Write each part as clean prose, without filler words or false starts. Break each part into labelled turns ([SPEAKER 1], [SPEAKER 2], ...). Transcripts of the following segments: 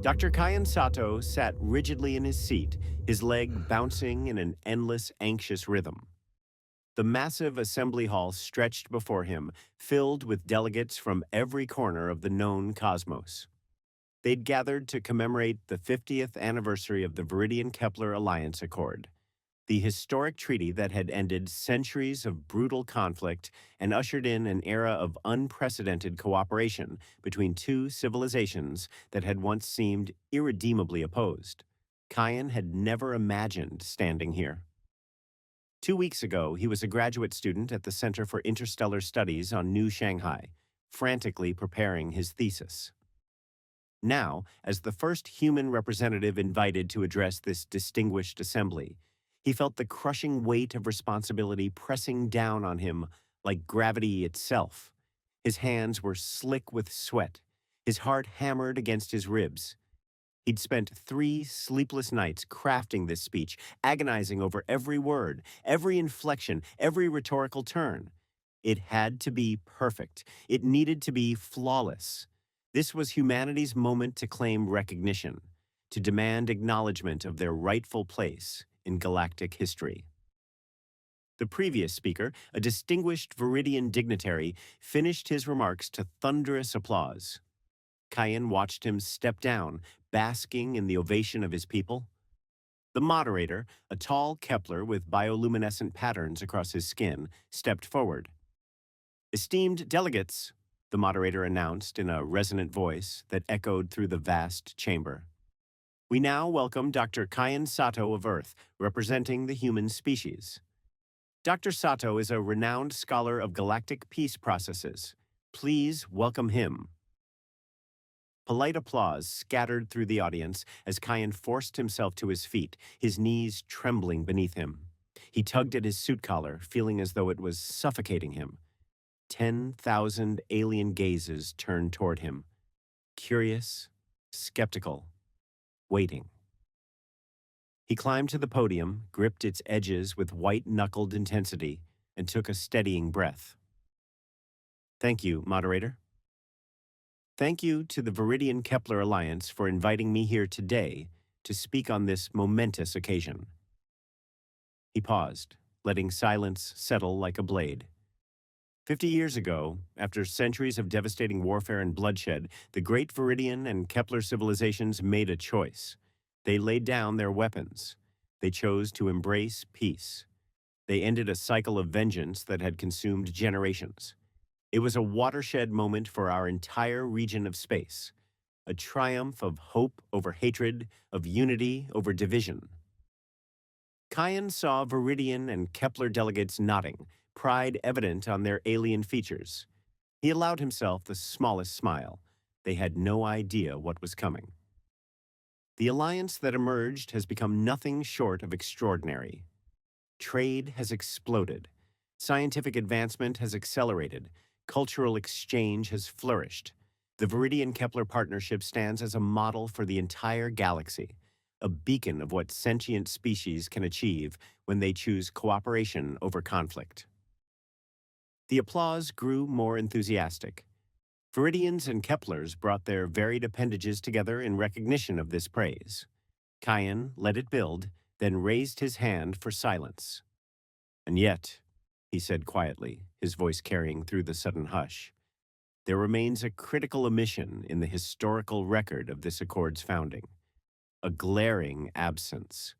[SPEAKER 1] Dr. Kayan Sato sat rigidly in his seat, his leg bouncing in an endless, anxious rhythm. The massive assembly hall stretched before him, filled with delegates from every corner of the known cosmos. They'd gathered to commemorate the 50th anniversary of the Veridian-Kepler Alliance Accord, the historic treaty that had ended centuries of brutal conflict and ushered in an era of unprecedented cooperation between two civilizations that had once seemed irredeemably opposed. Kayan had never imagined standing here. 2 weeks ago, he was a graduate student at the Center for Interstellar Studies on New Shanghai, frantically preparing his thesis. Now, as the first human representative invited to address this distinguished assembly, he felt the crushing weight of responsibility pressing down on him like gravity itself. His hands were slick with sweat, his heart hammered against his ribs. He'd spent 3 sleepless nights crafting this speech, agonizing over every word, every inflection, every rhetorical turn. It had to be perfect. It needed to be flawless. This was humanity's moment to claim recognition, to demand acknowledgement of their rightful place in galactic history. The previous speaker, a distinguished Veridian dignitary, finished his remarks to thunderous applause. Kayan watched him step down, basking in the ovation of his people. The moderator, a tall Kepler with bioluminescent patterns across his skin, stepped forward. "Esteemed delegates," the moderator announced in a resonant voice that echoed through the vast chamber. "We now welcome Dr. Kayan Sato of Earth, representing the human species. Dr. Sato is a renowned scholar of galactic peace processes. Please welcome him." Polite applause scattered through the audience as Kayan forced himself to his feet, his knees trembling beneath him. He tugged at his suit collar, feeling as though it was suffocating him. 10,000 alien gazes turned toward him, curious, skeptical, waiting. He climbed to the podium, gripped its edges with white-knuckled intensity, and took a steadying breath. "Thank you, moderator. Thank you to the Veridian-Kepler Alliance for inviting me here today to speak on this momentous occasion." He paused, letting silence settle like a blade. 50 years ago, after centuries of devastating warfare and bloodshed, the great Veridian and Kepler civilizations made a choice. They laid down their weapons. They chose to embrace peace. They ended a cycle of vengeance that had consumed generations. It was a watershed moment for our entire region of space, a triumph of hope over hatred, of unity over division. Kayan saw Veridian and Kepler delegates nodding, pride evident on their alien features. He allowed himself the smallest smile. They had no idea what was coming. The alliance that emerged has become nothing short of extraordinary. Trade has exploded. Scientific advancement has accelerated. Cultural exchange has flourished. The Veridian-Kepler partnership stands as a model for the entire galaxy, a beacon of what sentient species can achieve when they choose cooperation over conflict. The applause grew more enthusiastic. Veridians and Keplers brought their varied appendages together in recognition of this praise. Kayan let it build, then raised his hand for silence. "And yet," he said quietly, his voice carrying through the sudden hush, "there remains a critical omission in the historical record of this accord's founding. A glaring absence.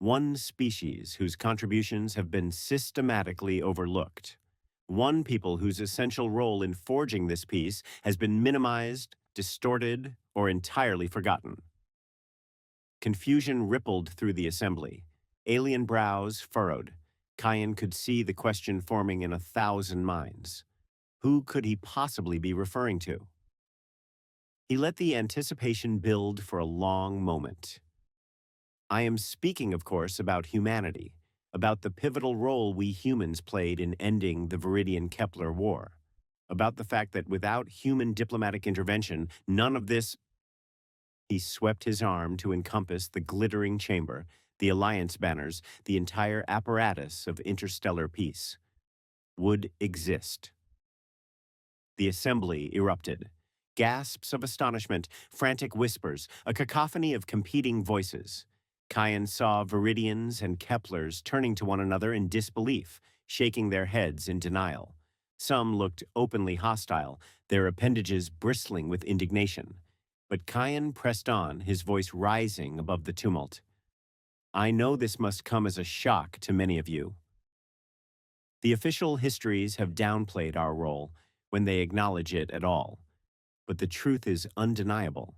[SPEAKER 1] One species whose contributions have been systematically overlooked. One people whose essential role in forging this peace has been minimized, distorted, or entirely forgotten." Confusion rippled through the assembly. Alien brows furrowed. Kayan could see the question forming in 1,000 minds. Who could he possibly be referring to? He let the anticipation build for a long moment. "I am speaking, of course, about humanity, about the pivotal role we humans played in ending the Veridian-Kepler War, about the fact that without human diplomatic intervention, none of this—" He swept his arm to encompass the glittering chamber, the alliance banners, the entire apparatus of interstellar peace. "Would exist." The assembly erupted. Gasps of astonishment, frantic whispers, a cacophony of competing voices. Kyan saw Veridians and Keplers turning to one another in disbelief, shaking their heads in denial. Some looked openly hostile, their appendages bristling with indignation. But Kyan pressed on, his voice rising above the tumult. I know this must come as a shock to many of you. The official histories have downplayed our role when they acknowledge it at all. But the truth is undeniable.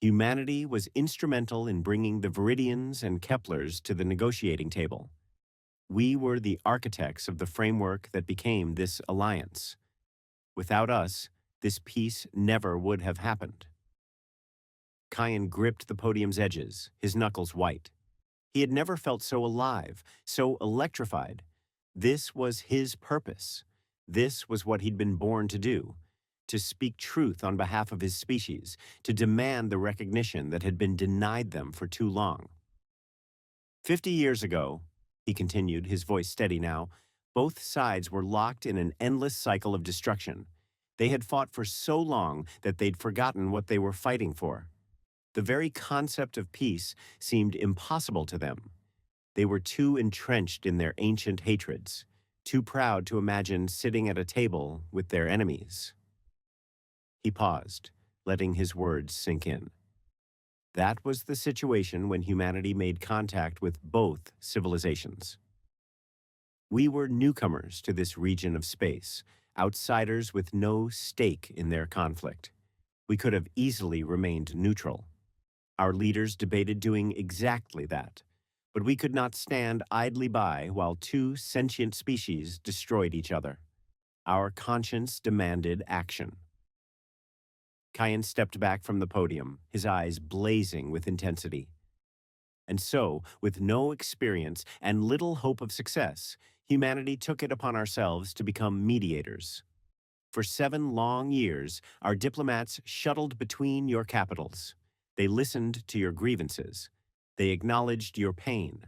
[SPEAKER 1] Humanity was instrumental in bringing the Veridians and Keplers to the negotiating table. We were the architects of the framework that became this alliance. Without us, this peace never would have happened. Kyan gripped the podium's edges, his knuckles white. He had never felt so alive, so electrified. This was his purpose. This was what he'd been born to do. To speak truth on behalf of his species, to demand the recognition that had been denied them for too long. 50 years ago, he continued, his voice steady now, both sides were locked in an endless cycle of destruction. They had fought for so long that they'd forgotten what they were fighting for. The very concept of peace seemed impossible to them. They were too entrenched in their ancient hatreds, too proud to imagine sitting at a table with their enemies. He paused, letting his words sink in. That was the situation when humanity made contact with both civilizations. We were newcomers to this region of space, outsiders with no stake in their conflict. We could have easily remained neutral. Our leaders debated doing exactly that, but we could not stand idly by while two sentient species destroyed each other. Our conscience demanded action. Kyan stepped back from the podium, his eyes blazing with intensity. And so, with no experience and little hope of success, humanity took it upon ourselves to become mediators. For 7 long years, our diplomats shuttled between your capitals. They listened to your grievances. They acknowledged your pain.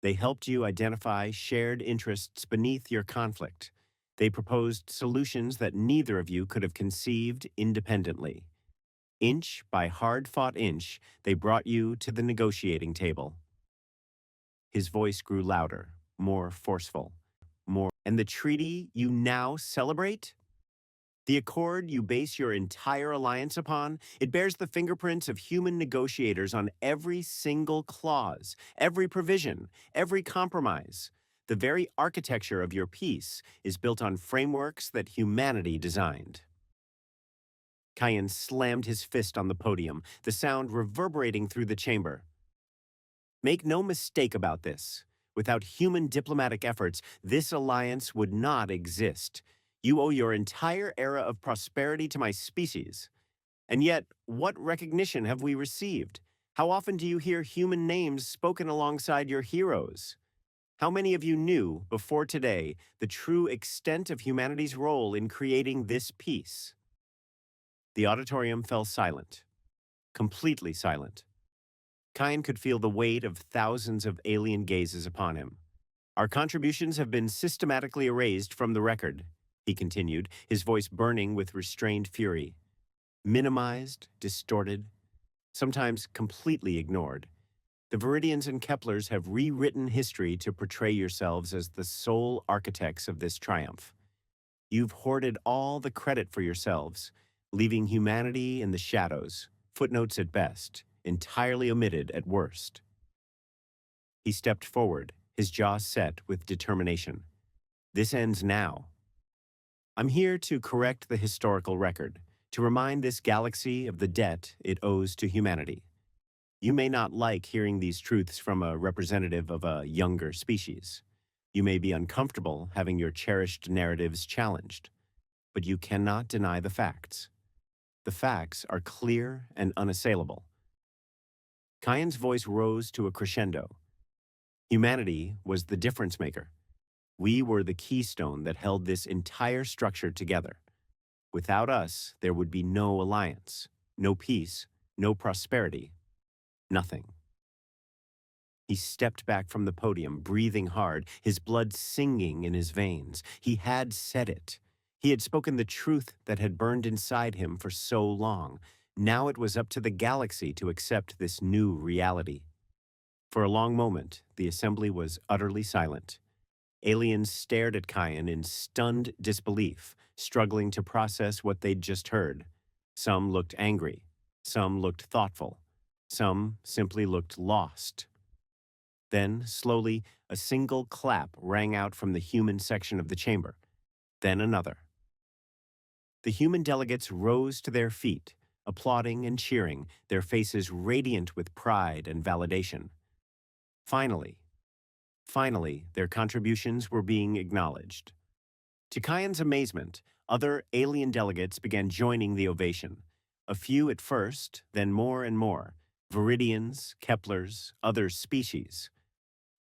[SPEAKER 1] They helped you identify shared interests beneath your conflict. They proposed solutions that neither of you could have conceived independently. Inch by hard-fought inch, they brought you to the negotiating table. His voice grew louder, more forceful, more. And the treaty you now celebrate? The accord you base your entire alliance upon, it bears the fingerprints of human negotiators on every single clause, every provision, every compromise. The very architecture of your peace is built on frameworks that humanity designed. Kyan slammed his fist on the podium, the sound reverberating through the chamber. Make no mistake about this. Without human diplomatic efforts, this alliance would not exist. You owe your entire era of prosperity to my species. And yet, what recognition have we received? How often do you hear human names spoken alongside your heroes? How many of you knew, before today, the true extent of humanity's role in creating this peace? The auditorium fell silent, completely silent. Kyan could feel the weight of thousands of alien gazes upon him. Our contributions have been systematically erased from the record, he continued, his voice burning with restrained fury. Minimized, distorted, sometimes completely ignored. The Veridians and Keplers have rewritten history to portray yourselves as the sole architects of this triumph. You've hoarded all the credit for yourselves, leaving humanity in the shadows, footnotes at best, entirely omitted at worst. He stepped forward, his jaw set with determination. This ends now. I'm here to correct the historical record, to remind this galaxy of the debt it owes to humanity. You may not like hearing these truths from a representative of a younger species. You may be uncomfortable having your cherished narratives challenged, but you cannot deny the facts. The facts are clear and unassailable. Kyan's voice rose to a crescendo. Humanity was the difference maker. We were the keystone that held this entire structure together. Without us, there would be no alliance, no peace, no prosperity, nothing. He stepped back from the podium, breathing hard, his blood singing in his veins. He had said it. He had spoken the truth that had burned inside him for so long. Now it was up to the galaxy to accept this new reality. For a long moment, the assembly was utterly silent. Aliens stared at Kyan in stunned disbelief, struggling to process what they'd just heard. Some looked angry. Some looked thoughtful. Some simply looked lost. Then, slowly, a single clap rang out from the human section of the chamber. Then another. The human delegates rose to their feet, applauding and cheering, their faces radiant with pride and validation. Finally, their contributions were being acknowledged. To Kyan's amazement, other alien delegates began joining the ovation. A few at first, then more and more. Veridians, Keplers, other species.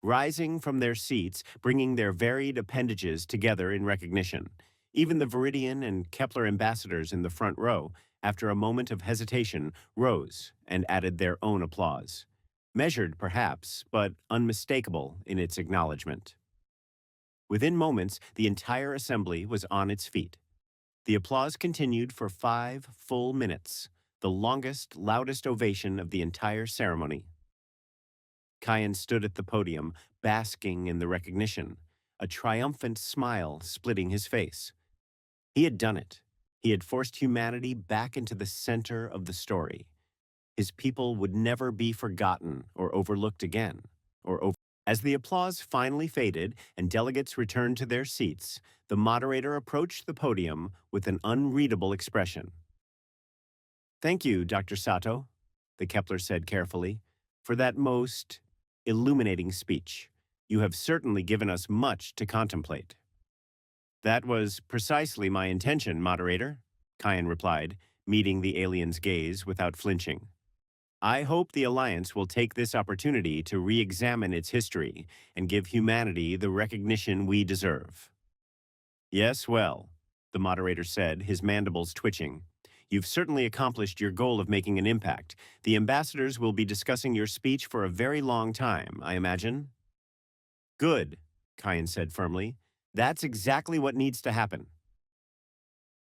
[SPEAKER 1] Rising from their seats, bringing their varied appendages together in recognition. Even the Veridian and Kepler ambassadors in the front row, after a moment of hesitation, rose and added their own applause. Measured, perhaps, but unmistakable in its acknowledgement. Within moments, the entire assembly was on its feet. The applause continued for 5 full minutes, the longest, loudest ovation of the entire ceremony. Kyan stood at the podium, basking in the recognition, a triumphant smile splitting his face. He had done it. He had forced humanity back into the center of the story. His people would never be forgotten or overlooked again. As the applause finally faded and delegates returned to their seats, the moderator approached the podium with an unreadable expression. "Thank you, Dr. Sato," the Kepler said carefully, "for that most illuminating speech. You have certainly given us much to contemplate." "That was precisely my intention, moderator," Kyan replied, meeting the alien's gaze without flinching. "I hope the Alliance will take this opportunity to re-examine its history and give humanity the recognition we deserve." "Yes, well," the moderator said, his mandibles twitching. "You've certainly accomplished your goal of making an impact. The ambassadors will be discussing your speech for a very long time, I imagine." "Good," Kyan said firmly. "That's exactly what needs to happen."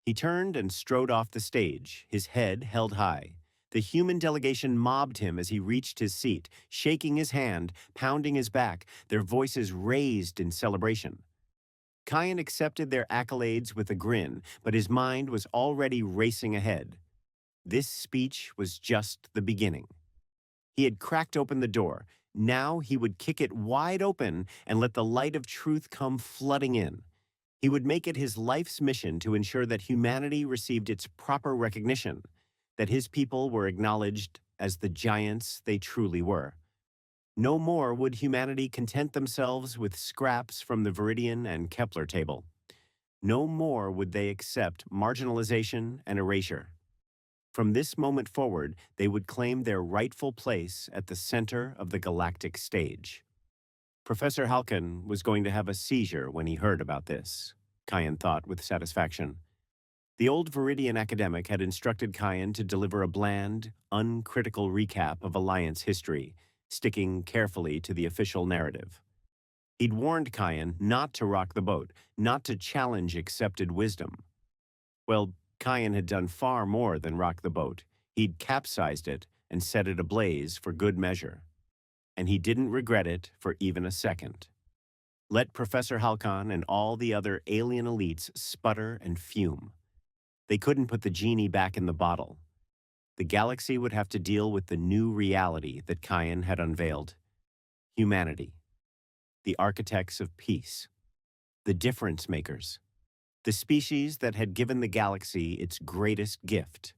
[SPEAKER 1] He turned and strode off the stage, his head held high. The human delegation mobbed him as he reached his seat, shaking his hand, pounding his back, their voices raised in celebration. Kyan accepted their accolades with a grin, but his mind was already racing ahead. This speech was just the beginning. He had cracked open the door. Now he would kick it wide open and let the light of truth come flooding in. He would make it his life's mission to ensure that humanity received its proper recognition, that his people were acknowledged as the giants they truly were. No more would humanity content themselves with scraps from the Veridian and Kepler table. No more would they accept marginalization and erasure. From this moment forward, they would claim their rightful place at the center of the galactic stage. Professor Halkan was going to have a seizure when he heard about this, Kyan thought with satisfaction. The old Veridian academic had instructed Kyan to deliver a bland, uncritical recap of Alliance history, sticking carefully to the official narrative. He'd warned Kyan not to rock the boat, not to challenge accepted wisdom. Well, Kyan had done far more than rock the boat. He'd capsized it and set it ablaze for good measure. And he didn't regret it for even a second. Let Professor Halkan and all the other alien elites sputter and fume. They couldn't put the genie back in the bottle. The galaxy would have to deal with the new reality that Kyan had unveiled. Humanity. The architects of peace. The difference makers. The species that had given the galaxy its greatest gift.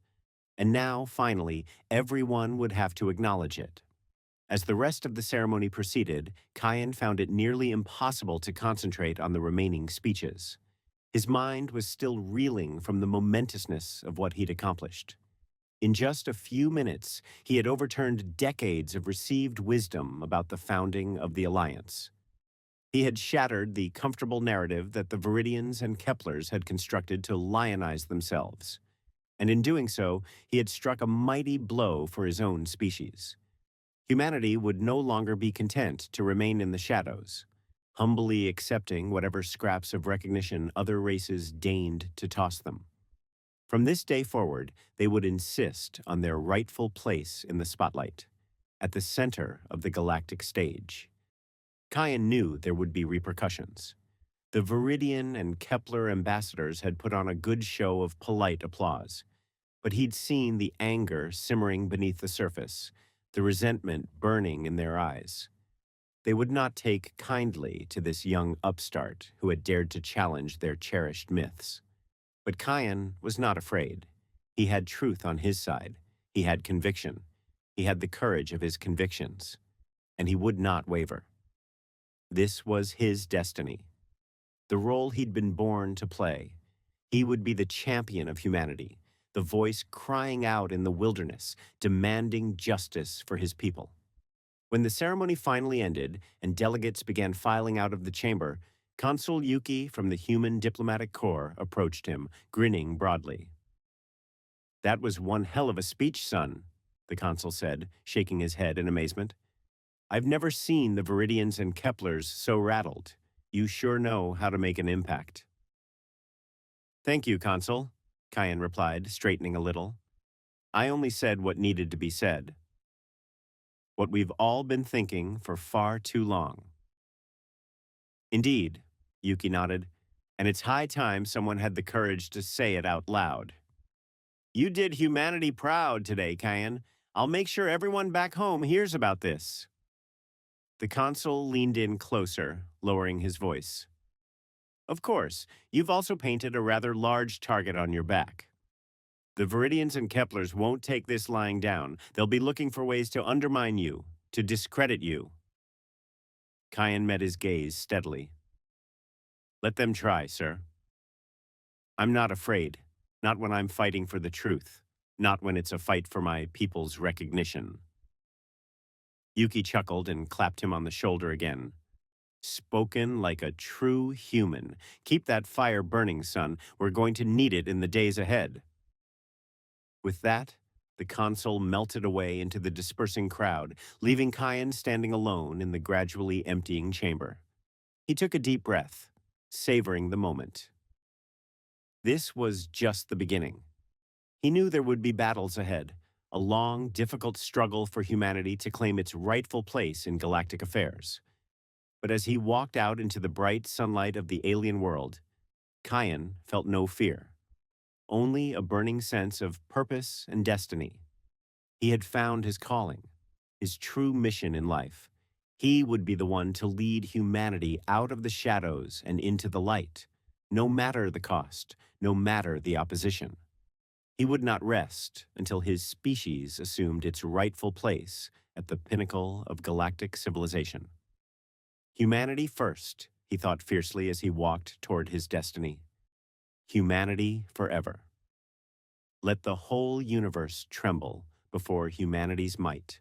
[SPEAKER 1] And now, finally, everyone would have to acknowledge it. As the rest of the ceremony proceeded, Kyan found it nearly impossible to concentrate on the remaining speeches. His mind was still reeling from the momentousness of what he'd accomplished. In just a few minutes, he had overturned decades of received wisdom about the founding of the Alliance. He had shattered the comfortable narrative that the Veridians and Keplers had constructed to lionize themselves. And in doing so, he had struck a mighty blow for his own species. Humanity would no longer be content to remain in the shadows. humbly accepting whatever scraps of recognition other races deigned to toss them. From this day forward, they would insist on their rightful place in the spotlight, at the center of the galactic stage. Kyan knew there would be repercussions. The Veridian-Kepler ambassadors had put on a good show of polite applause, but he'd seen the anger simmering beneath the surface, the resentment burning in their eyes. They would not take kindly to this young upstart who had dared to challenge their cherished myths. But Kyan was not afraid. He had truth on his side. He had conviction. He had the courage of his convictions. And he would not waver. This was his destiny, the role he'd been born to play. He would be the champion of humanity, the voice crying out in the wilderness, demanding justice for his people. When the ceremony finally ended and delegates began filing out of the chamber, Consul Yuki from the Human Diplomatic Corps approached him, grinning broadly. "That was one hell of a speech, son," the consul said, shaking his head in amazement. "I've never seen the Veridians and Keplers so rattled. You sure know how to make an impact." "Thank you, Consul," Kyan replied, straightening a little. "I only said what needed to be said. What we've all been thinking for far too long." "Indeed," Yuki nodded, "and it's high time someone had the courage to say it out loud." "You did humanity proud today, Kyan. I'll make sure everyone back home hears about this." The consul leaned in closer, lowering his voice. "Of course, you've also painted a rather large target on your back. The Veridians and Keplers won't take this lying down. They'll be looking for ways to undermine you, to discredit you." Kyan met his gaze steadily. "Let them try, sir. I'm not afraid, not when I'm fighting for the truth, not when it's a fight for my people's recognition." Yuki chuckled and clapped him on the shoulder again. "Spoken like a true human. Keep that fire burning, son. We're going to need it in the days ahead." With that, the consul melted away into the dispersing crowd, leaving Kyan standing alone in the gradually emptying chamber. He took a deep breath, savoring the moment. This was just the beginning. He knew there would be battles ahead, a long, difficult struggle for humanity to claim its rightful place in galactic affairs. But as he walked out into the bright sunlight of the alien world, Kyan felt no fear, only a burning sense of purpose and destiny. He had found his calling, his true mission in life. He would be the one to lead humanity out of the shadows and into the light, no matter the cost, no matter the opposition. He would not rest until his species assumed its rightful place at the pinnacle of galactic civilization. Humanity first, he thought fiercely as he walked toward his destiny. Humanity forever. Let the whole universe tremble before humanity's might.